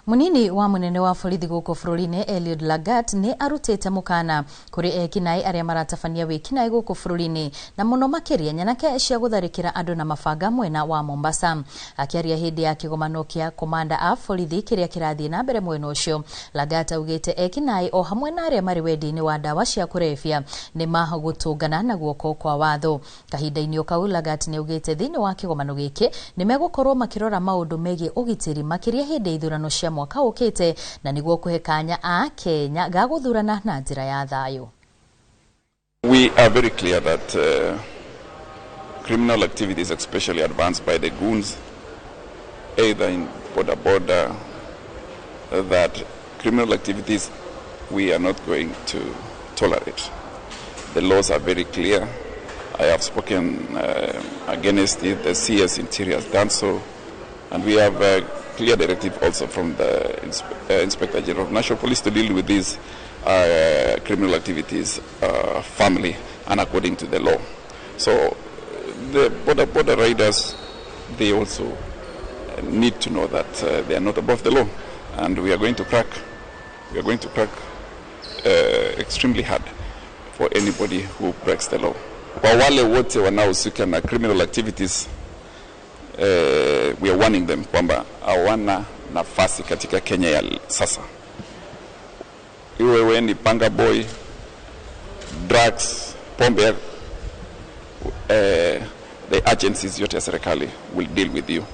Munini wa munene wa borithi guku bururi-ini Eliud Lagat ni arutite mũkana kũrĩ ekinaĩ arĩa maratabania wĩkinaĩ guku bururi-ini na mũno makĩria nyanake cia gũtharĩkĩra andũ na mabanga mwena wa Mombasa. Akĩaria hĩndĩ ya kĩgomano kĩa komanda a borithi kĩrĩa kĩrathiĩ na mbere mwena ũcio, Lagat augĩte ekinaĩ o hamwe na arĩa marĩ wendi-inĩ wa ndawa cia kũrebia nĩ magũtũngana na guoko kwa watho. Kahinda-inĩ o kau, Lagat nĩ augĩte thĩinĩ wa kĩgomano gĩkĩ nĩ megũkorwo makĩrora maũndũ megiĩ ũgitĩri makĩria hĩndĩ ya ithurano cia mwaka ũkĩte na nĩguo kũhe kanya a Kenya ga gũthurana na njĩra ya thayũ. We are very clear that criminal activities, especially advanced by the goons, either in border, that criminal activities we are not going to tolerate. The laws are very clear. I have spoken against it. The CS Interior has done so, and we have a clear directive also from the Inspector General of National Police to deal with these criminal activities firmly and according to the law. So the border riders, they also need to know that they are not above the law, and we are going to crack. We are going to crack extremely hard for anybody who breaks the law. Kwa wale wote wanaohusika na criminal activities, we are warning them kwamba hawana nafasi katika Kenya ya sasa. Iwe wewe ni panga boy, drugs, pombe, the agencies yote ya serikali will deal with you.